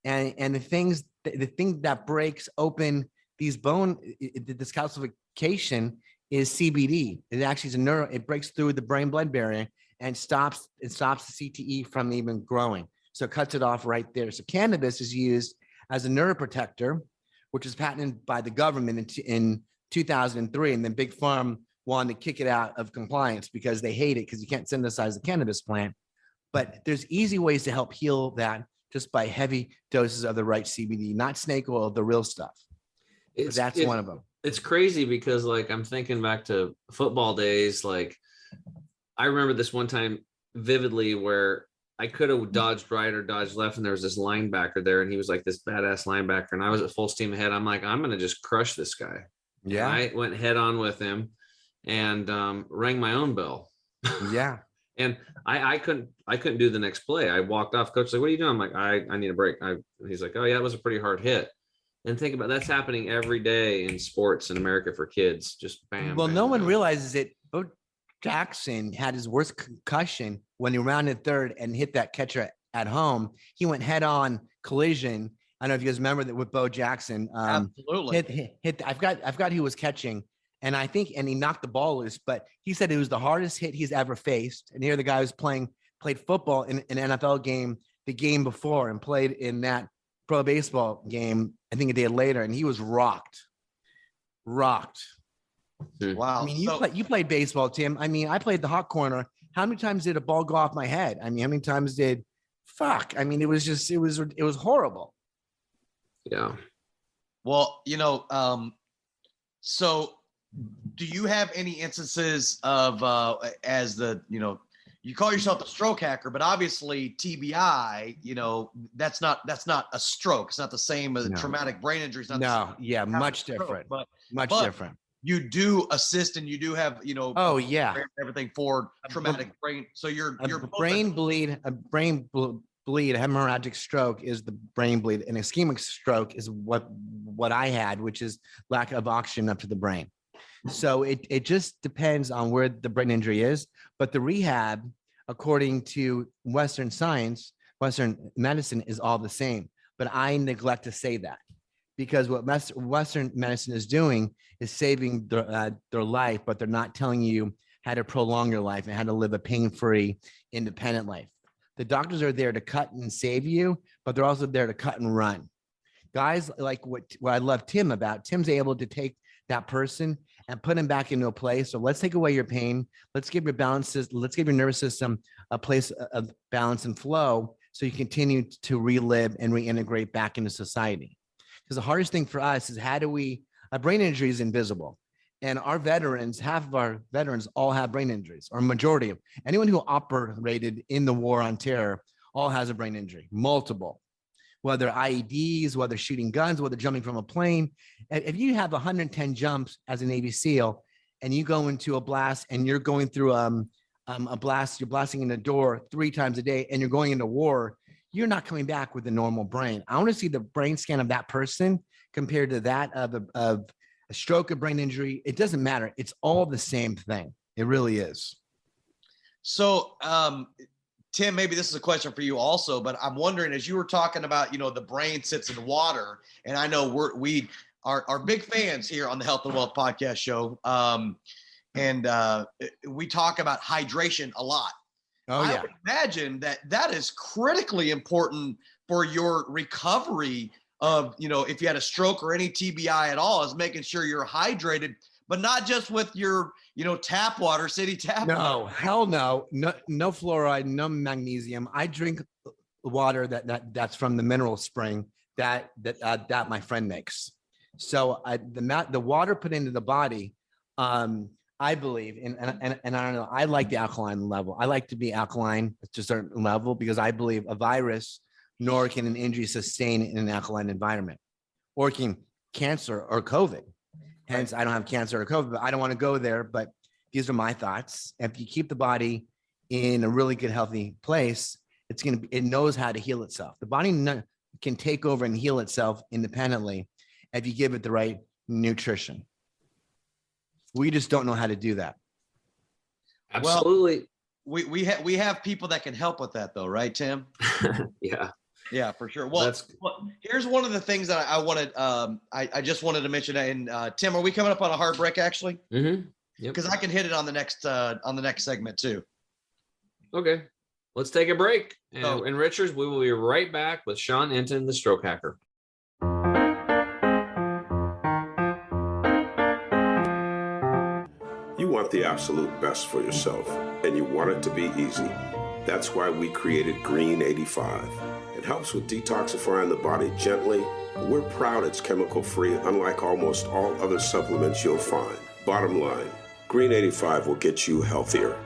And the thing that breaks open these this calcification is CBD. It actually is it breaks through the brain-blood barrier and stops the CTE from even growing. So it cuts it off right there. So cannabis is used as a neuroprotector, which was patented by the government in 2003. And then Big Pharma wanted to kick it out of compliance because they hate it because you can't synthesize the cannabis plant. But there's easy ways to help heal that just by heavy doses of the right CBD, not snake oil, the real stuff. That's one of them. It's crazy because I'm thinking back to football days. I remember this one time vividly where I could have dodged right or dodged left, and there was this linebacker there, and he was like this badass linebacker, and I was at full steam ahead. I'm like, I'm going to just crush this guy. Yeah. And I went head on with him and rang my own bell. Yeah. And I couldn't do the next play. I walked off. Coach was like, what are you doing? I'm like, I need a break. He's like, oh yeah, it was a pretty hard hit. And think about that's happening every day in sports in America for kids. Just bam. Well, bam, no one bam. realizes it. Bo Jackson had his worst concussion when he rounded third and hit that catcher at home. He went head on collision. I don't know if you guys remember that with Bo Jackson. Absolutely. Hit. I've got who was catching. And I think, and he knocked the ball loose, but he said it was the hardest hit he's ever faced. And here the guy was played football in an NFL game the game before and played in that pro baseball game, I think a day later, and he was rocked. Wow. I mean, you played baseball, Tim. I mean, I played the hot corner. How many times did a ball go off my head? I mean, how many times did fuck. I mean, it was horrible. Yeah. Well, so do you have any instances of you call yourself a stroke hacker, but obviously TBI, that's not a stroke. It's not the same as a traumatic brain injury. It's not the same. Yeah, much different. But different. You do assist and you do have, oh yeah, everything for traumatic brain. So you're brain bleed, a hemorrhagic stroke is the brain bleed. An ischemic stroke is what I had, which is lack of oxygen up to the brain. So it just depends on where the brain injury is. But the rehab, according to Western science, Western medicine, is all the same. But I neglect to say that, because what Western medicine is doing is saving their life, but they're not telling you how to prolong your life and how to live a pain-free, independent life. The doctors are there to cut and save you, but they're also there to cut and run. Guys like what I love Tim about, Tim's able to take that person and put him back into a place. So let's take away your pain. Let's give your nervous system a place of balance and flow, so you continue to relive and reintegrate back into society. Because the hardest thing for us is a brain injury is invisible. And our veterans, half of our veterans all have brain injuries, or majority of anyone who operated in the war on terror all has a brain injury, multiple. Whether IEDs, whether shooting guns, whether jumping from a plane. If you have 110 jumps as a Navy SEAL and you go into a blast and you're going through a blast, you're blasting in the door 3 times a day and you're going into war, you're not coming back with a normal brain. I want to see the brain scan of that person compared to that of a stroke, a brain injury. It doesn't matter. It's all the same thing. It really is. So, Tim, maybe this is a question for you also, but I'm wondering, as you were talking about, the brain sits in water, and I know we are big fans here on the Health and Wealth Podcast show. And we talk about hydration a lot. Oh, yeah. I would imagine that is critically important for your recovery of, if you had a stroke or any TBI at all, is making sure you're hydrated, but not just with your, tap water, city tap water. No, hell no. No fluoride, no magnesium. I drink water that's from the mineral spring that my friend makes. So the water put into the body, I believe, and I don't know, I like the alkaline level. I like to be alkaline to a certain level, because I believe a virus nor can an injury sustain in an alkaline environment, or can cancer or COVID. Hence, I don't have cancer or COVID, but I don't want to go there. But these are my thoughts. If you keep the body in a really good, healthy place, it knows how to heal itself. The body can take over and heal itself independently if you give it the right nutrition. We just don't know how to do that. Absolutely. Well, we have people that can help with that, though, right, Tim? Yeah, for sure. Well, here's one of the things that I wanted. I just wanted to mention. And Tim, are we coming up on a hard break actually? Mm-hmm. Yep. Because I can hit it on the next segment too. Okay, let's take a break. And Richards, we will be right back with Sean Entin, the stroke hacker. You want the absolute best for yourself, and you want it to be easy. That's why we created Green 85. It helps with detoxifying the body gently, but we're proud it's chemical-free, unlike almost all other supplements you'll find. Bottom line, Green 85 will get you healthier.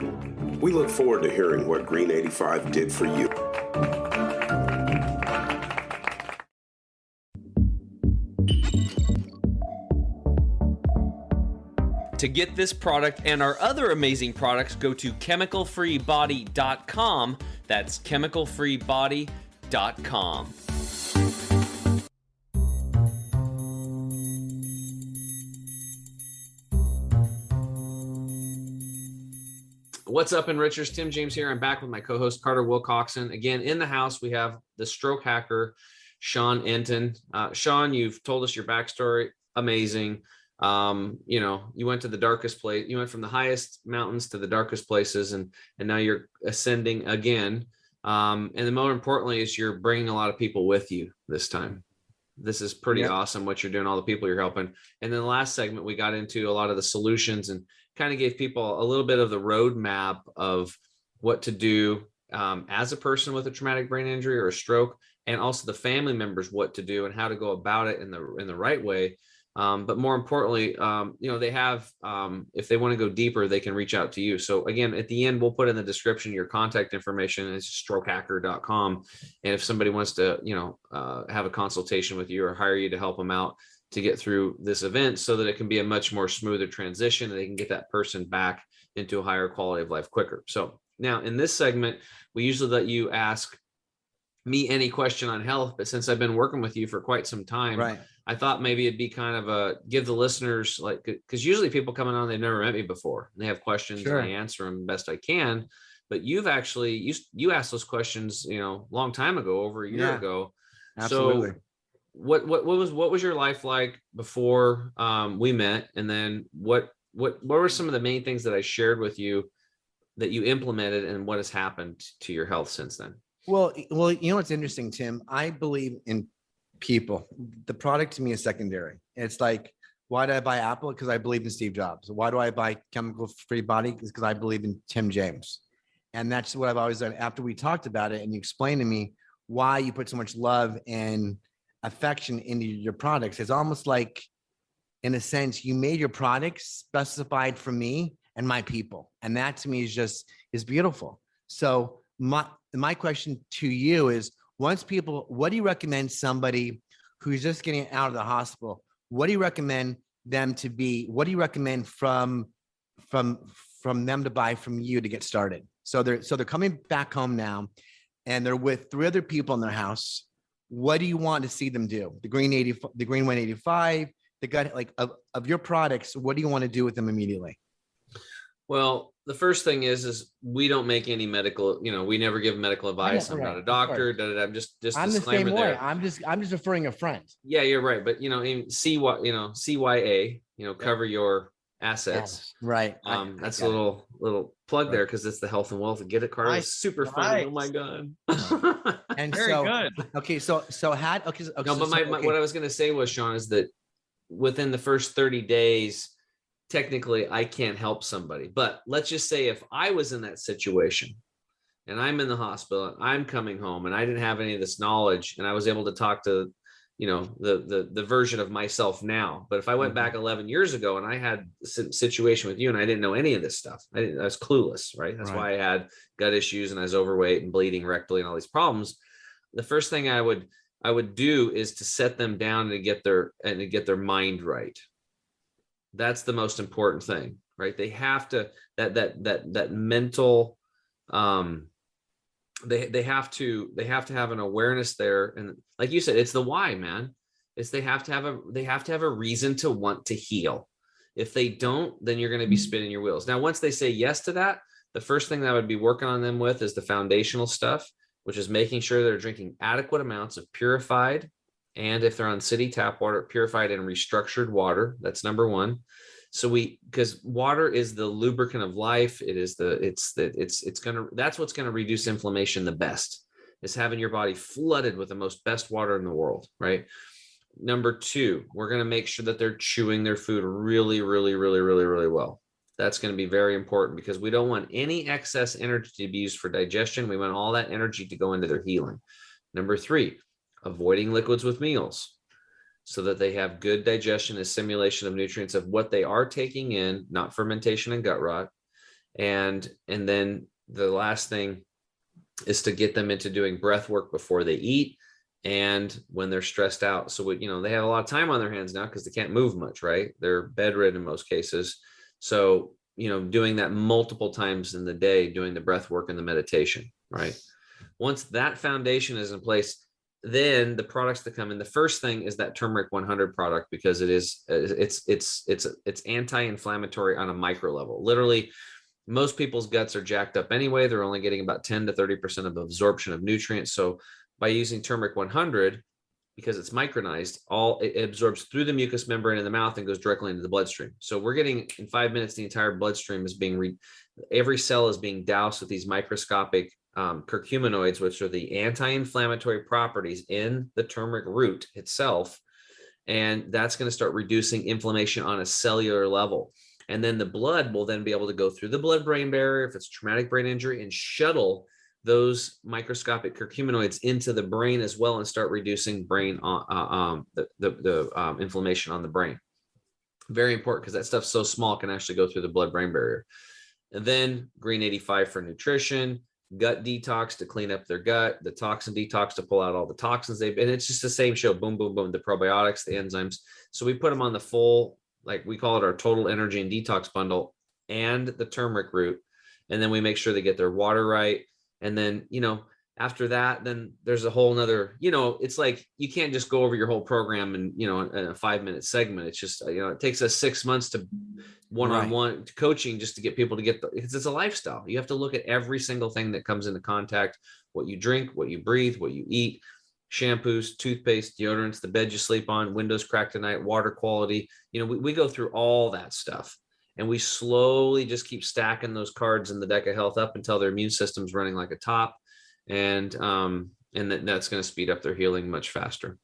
We look forward to hearing what Green 85 did for you. To get this product and our other amazing products, go to chemicalfreebody.com. That's chemicalfreebody.com. What's up, Enrichers? Tim James here. I'm back with my co-host Carter Wilcoxon. Again, in the house, we have the stroke hacker, Sean Entin. Sean, you've told us your backstory. Amazing. You went to the darkest place. You went from the highest mountains to the darkest places, and now you're ascending again. And then more importantly is you're bringing a lot of people with you this time. This is pretty awesome what you're doing, all the people you're helping. And then the last segment, we got into a lot of the solutions and kind of gave people a little bit of the roadmap of what to do as a person with a traumatic brain injury or a stroke, and also the family members what to do and how to go about it in the right way. But more importantly, they have, if they want to go deeper, they can reach out to you. So again, at the end, we'll put in the description your contact information. It's strokehacker.com. And if somebody wants to, have a consultation with you or hire you to help them out to get through this event so that it can be a much more smoother transition and they can get that person back into a higher quality of life quicker. So now in this segment, we usually let you ask me any question on health, but since I've been working with you for quite some time, Right. I thought maybe it'd be kind of give the listeners, like, because usually people coming on, they've never met me before and they have questions. Sure. And I answer them best I can, but you've actually, you asked those questions, long time ago, over a year ago. Absolutely. So what was your life like before we met? And then what were some of the main things that I shared with you that you implemented, and what has happened to your health since then? Well, what's interesting, Tim? I believe in people. The product to me is secondary. It's like, why did I buy Apple? Because I believe in Steve Jobs. Why do I buy Chemical Free Body? It's because I believe in Tim James. And that's what I've always done. After we talked about it and you explained to me why you put so much love and affection into your products, it's almost like, in a sense, you made your products specified for me and my people. And that to me is beautiful. So my question to you is, what do you recommend somebody who's just getting out of the hospital? What do you recommend them to be? What do you recommend from them to buy from you to get started? So they're coming back home now and they're with 3 other people in their house. What do you want to see them do? The Green 185, the gut, like of your products, what do you want to do with them immediately? Well, the first thing is we don't make any medical, we never give medical advice. I'm not a doctor. I'm just I'm the same way. I'm just referring a friend. Yeah, you're right. But CYA, cover your assets. Yes, right. That's a little plug there, because it's the health and wealth. Get it, Carter. It's super fun. Oh my God. And very good. Okay. So no, but what I was going to say was, Sean, is that within the first 30 days, technically I can't help somebody, but let's just say if I was in that situation and I'm in the hospital and I'm coming home and I didn't have any of this knowledge and I was able to talk to, the version of myself now. But if I went back 11 years ago and I had a situation with you and I didn't know any of this stuff, I was clueless, right? That's why I had gut issues and I was overweight and bleeding rectally and all these problems. The first thing I would do is to set them down and to get their mind right. That's the most important thing, right? They have to, that mental, they have to have an awareness there. And like you said, it's the why, man. They have to have a reason to want to heal. If they don't, then you're going to be spinning your wheels. Now, once they say yes to that, the first thing that I would be working on them with is the foundational stuff, which is making sure they're drinking adequate amounts of purified, and if they're on city tap water, purified and restructured water. That's number one. So because water is the lubricant of life. That's what's going to reduce inflammation the best, is having your body flooded with the best water in the world, right? Number 2, we're going to make sure that they're chewing their food really, really, really, really, really well. That's going to be very important, because we don't want any excess energy to be used for digestion. We want all that energy to go into their healing. Number 3, avoiding liquids with meals, so that they have good digestion, assimilation of nutrients of what they are taking in, not fermentation and gut rot. And then the last thing is to get them into doing breath work before they eat and when they're stressed out. So they have a lot of time on their hands now because they can't move much, right? They're bedridden in most cases. So, doing that multiple times in the day, doing the breath work and the meditation, right? Once that foundation is in place, then the products that come in, the first thing is that turmeric 100 product, because it's anti-inflammatory on a micro level. Literally, most people's guts are jacked up anyway. They're only getting about 10 to 30% of absorption of nutrients. So by using turmeric 100, because it's micronized, it absorbs through the mucous membrane in the mouth and goes directly into the bloodstream. So we're getting, in 5 minutes, the entire bloodstream is being every cell is being doused with these microscopic curcuminoids, which are the anti-inflammatory properties in the turmeric root itself. And that's going to start reducing inflammation on a cellular level. And then the blood will then be able to go through the blood-brain barrier, if it's traumatic brain injury, and shuttle those microscopic curcuminoids into the brain as well and start reducing brain inflammation on the brain. Very important, because that stuff's so small, it can actually go through the blood-brain barrier. And then green 85 for nutrition, gut detox to clean up their gut, the toxin detox to pull out all the toxins and it's just the same show. Boom, boom, boom. The probiotics, the enzymes. So we put them on the full, like we call it our total energy and detox bundle, and the turmeric root. And then we make sure they get their water right. And then, after that, then there's a whole nother, it's like, you can't just go over your whole program and, in a 5-minute segment. It's just, it takes us 6 months to one-on-one coaching just to get people to get because it's a lifestyle. You have to look at every single thing that comes into contact, what you drink, what you breathe, what you eat, shampoos, toothpaste, deodorants, the bed you sleep on, windows cracked at night, water quality. We go through all that stuff. And we slowly just keep stacking those cards in the deck of health up until their immune system's running like a top. And that's going to speed up their healing much faster.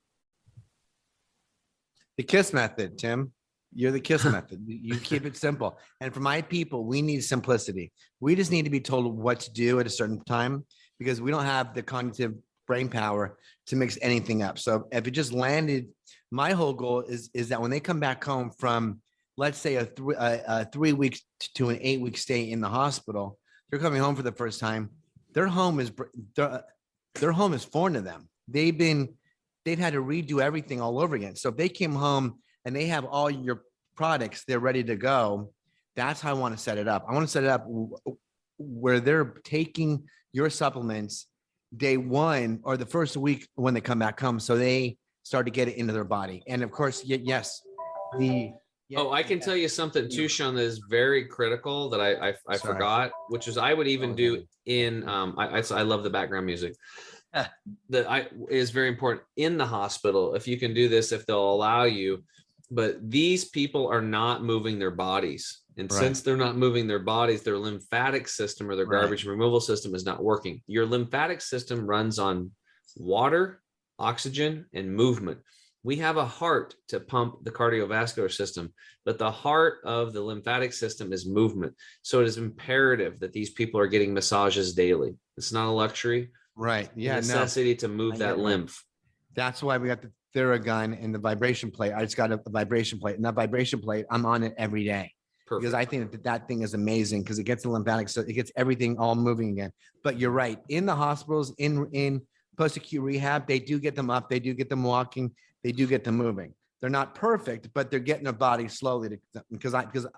The KISS method, Tim. You're the KISS method. You keep it simple. And for my people, we need simplicity. We just need to be told what to do at a certain time because we don't have the cognitive brain power to mix anything up. So if it just landed, my whole goal is that when they come back home from, let's say, a 3 weeks to an 8-week stay in the hospital, they're coming home for the first time. Their home is foreign to them. They've had to redo everything all over again. So if they came home and they have all your products, they're ready to go. That's how I want to set it up. I want to set it up where they're taking your supplements day one or the first week when they come back home. So they start to get it into their body. And of course, yes, I can tell you something too, Sean, that is very critical that I forgot, which is I would even do in, I love the background music. That is very important in the hospital. If you can do this, if they'll allow you, but these people are not moving their bodies. And since they're not moving their bodies, their lymphatic system or their garbage removal system is not working. Your lymphatic system runs on water, oxygen, and movement. We have a heart to pump the cardiovascular system, but the heart of the lymphatic system is movement. So it is imperative that these people are getting massages daily. It's not a luxury. Right. Yeah. Necessity to move that lymph. That's why we got the Theragun and the vibration plate. I just got a vibration plate, and that vibration plate, I'm on it every day. Perfect. Because I think that thing is amazing because it gets the lymphatic, so it gets everything all moving again. But you're right. In the hospitals, in post-acute rehab, they do get them up. They do get them walking. They do get them moving. They're not perfect, but they're getting their body slowly because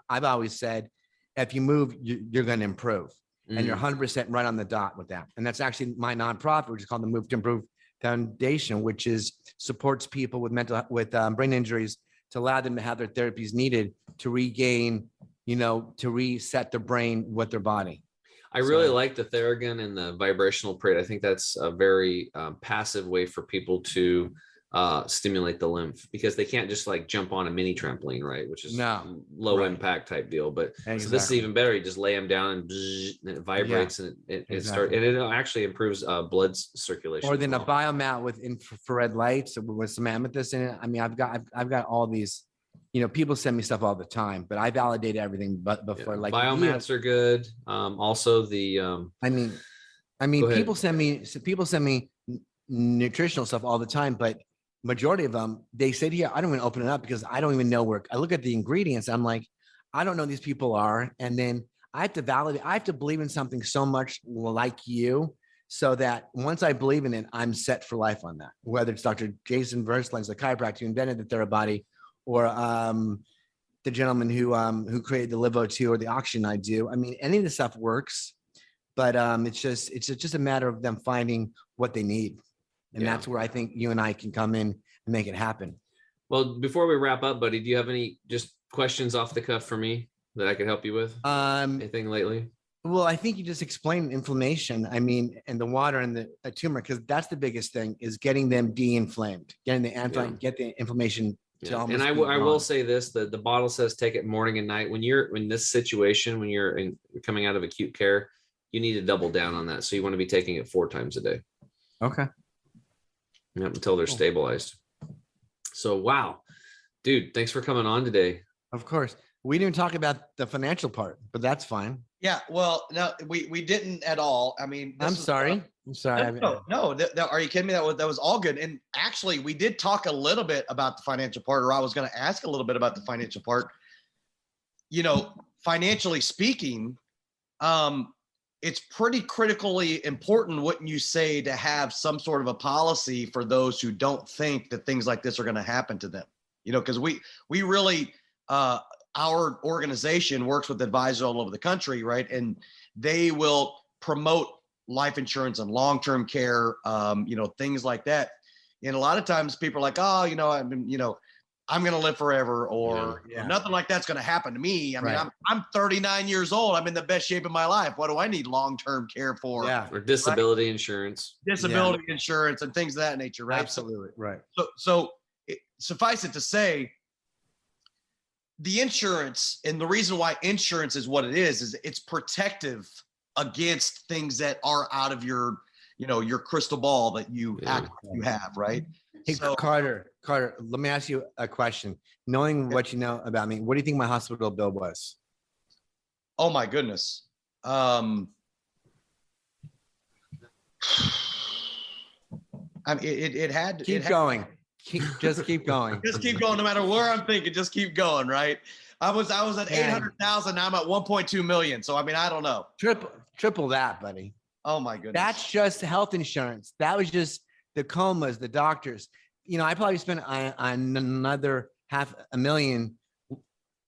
I've always said, if you move, you're going to improve. And you're 100% right on the dot with that. And that's actually my nonprofit, which is called the Move to Improve Foundation, which supports people with brain injuries to allow them to have their therapies needed to regain, to reset their brain with their body. I really like the Theragun and the vibrational plate. I think that's a very passive way for people to stimulate the lymph because they can't just like jump on a mini trampoline, right? Which is low impact type deal. But so this is even better. You just lay them down and it vibrates and it starts, and it actually improves blood circulation. Or then a biomat with infrared lights with some amethyst in it. I mean, I've got all these. People send me stuff all the time, but I validate everything. But before, like biomats are good. Also the I mean, people send me nutritional stuff all the time, but majority of them, they say here, I don't even open it up because I don't even know where. I look at the ingredients. I'm like, I don't know who these people are. And then I have to validate, I have to believe in something so much like you, so that once I believe in it, I'm set for life on that. Whether it's Dr. Jason Verslands, the chiropractor who invented the Therabody, or the gentleman who created the Livo2 or the Oxygen I do. I mean, any of the stuff works, but it's just a matter of them finding what they need. And that's where I think you and I can come in and make it happen. Well, before we wrap up, buddy, do you have any just questions off the cuff for me that I could help you with? Anything lately? Well, I think you just explained inflammation. I mean, and the water and the tumor, because that's the biggest thing is getting them de-inflamed, getting the get the inflammation. And I will say this, the bottle says take it morning and night. When you're in this situation, when you're coming out of acute care, you need to double down on that. So you want to be taking it 4 times a day. Okay. Until they're stabilized. So, wow, dude, thanks for coming on today. Of course. We didn't talk about the financial part, but that's fine. Yeah, well, no, we didn't at all. I mean, I'm sorry. No, are you kidding me? That was all good. And actually, we did talk a little bit about the financial part, or I was going to ask a little bit about the financial part. You know, financially speaking, it's pretty critically important, wouldn't you say, to have some sort of a policy for those who don't think that things like this are going to happen to them. You know, because we really our organization works with advisors all over the country, right? And they will promote life insurance and long-term care, you know, things like that. And a lot of times people are like, oh, you know, I'm going to live forever, or nothing like that's going to happen to me. I mean, I'm 39 years old. I'm in the best shape of my life. What do I need long-term care for? Yeah. Or disability insurance. Disability insurance and things of that nature, right? Absolutely. Right. So suffice it to say, the insurance, and the reason why insurance is what it is it's protective against things that are out of your, you know, your crystal ball that you have, right? Hey, so, Carter, let me ask you a question. Knowing what you know about me, what do you think my hospital bill was? Oh my goodness. I mean, it had keep going. Just keep going. Just keep going. No matter where I'm thinking, just keep going. Right. I was at 800,000. Now I'm at 1.2 million. So, I mean, I don't know. Triple that, buddy. Oh my goodness. That's just health insurance. That was just the comas, the doctors. You know, I probably spent another $500,000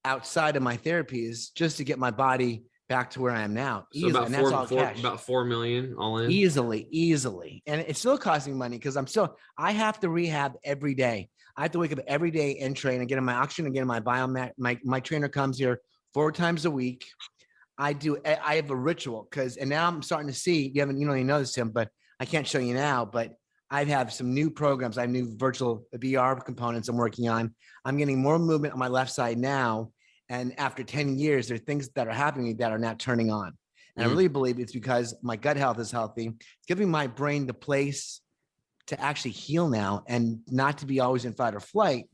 outside of my therapies just to get my body back to where I am now. So about 4 million all in. Easily. And it's still costing money because I have to rehab every day. I have to wake up every day and train and get in my oxygen and get in my biomat. My trainer comes here 4 times a week. I have a ritual and now I'm starting to see, you don't know this, Tim, but I can't show you now, but I have some new programs. I have new virtual VR components I'm working on. I'm getting more movement on my left side now. And after 10 years, there are things that are happening that are now turning on. And I really believe it's because my gut health is healthy. It's giving my brain the place to actually heal now and not to be always in fight or flight.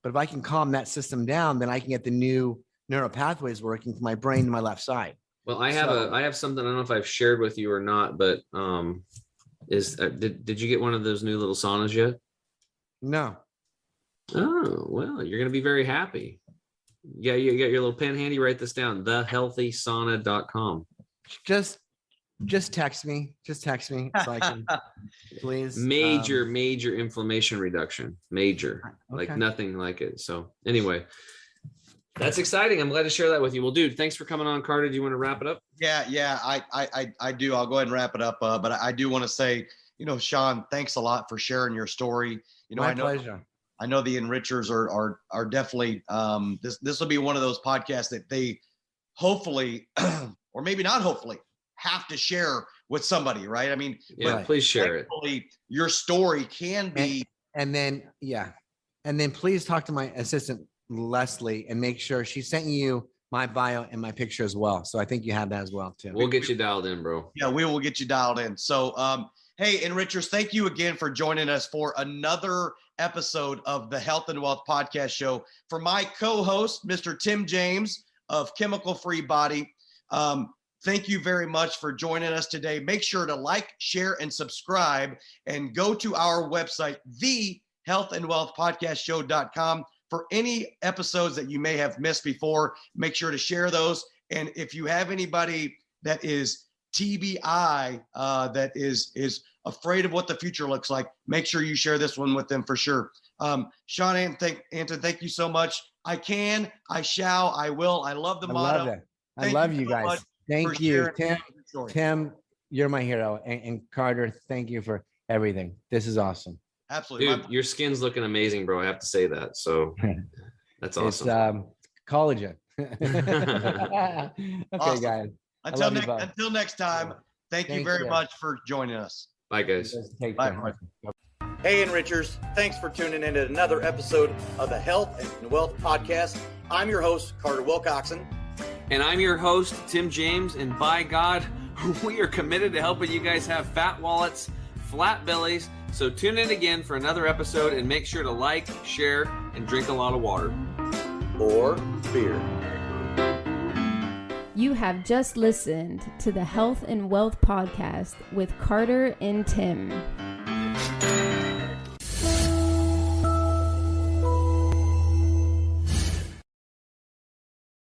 But if I can calm that system down, then I can get the new neural pathways working for my brain and my left side. Well, I have something, I don't know if I've shared with you or not, but did you get one of those new little saunas yet? No. Oh, well, you're going to be very happy. Yeah, you got your little pen handy. Write this down. thehealthysauna.com. Just text me. So I can, please. Major inflammation reduction. Major. Okay. Like nothing like it. So anyway, that's exciting. I'm glad to share that with you. Well, dude, thanks for coming on, Carter. Do you want to wrap it up? Yeah, I do. I'll go ahead and wrap it up. But I do want to say, Sean, thanks a lot for sharing your story. My pleasure. I know the enrichers are definitely this will be one of those podcasts that they hopefully or maybe not hopefully have to share with somebody, right? I mean, please share it. Your story can be and then please talk to my assistant Leslie and make sure she sent you my bio and my picture as well. So I think you have that as well too. We'll get you dialed in, bro. Yeah, we will get you dialed in. So hey, enrichers, thank you again for joining us for another episode of the Health and Wealth Podcast Show. For my co-host, Mr. Tim James of Chemical Free Body, thank you very much for joining us today. Make sure to like, share, and subscribe, and go to our website, thehealthandwealthpodcastshow.com, for any episodes that you may have missed before. Make sure to share those. And if you have anybody that is TBI, that is afraid of what the future looks like, make sure you share this one with them for sure. Sean, Entin, thank you so much. I can, I shall, I will. I love the motto. I love you guys. Thank you, Tim. You're my hero, and Carter, thank you for everything. This is awesome. Absolutely, dude. Your skin's looking amazing, bro. I have to say that. So that's awesome. It's collagen. Okay, awesome. Guys. Until next time, thank you very much for joining us. Bye, guys. Bye. Hey, Enrichers. Thanks for tuning in to another episode of the Health and Wealth Podcast. I'm your host, Carter Wilcoxon. And I'm your host, Tim James. And by God, we are committed to helping you guys have fat wallets, flat bellies. So tune in again for another episode and make sure to like, share, and drink a lot of water. Or beer. You have just listened to the Health and Wealth Podcast with Carter and Tim.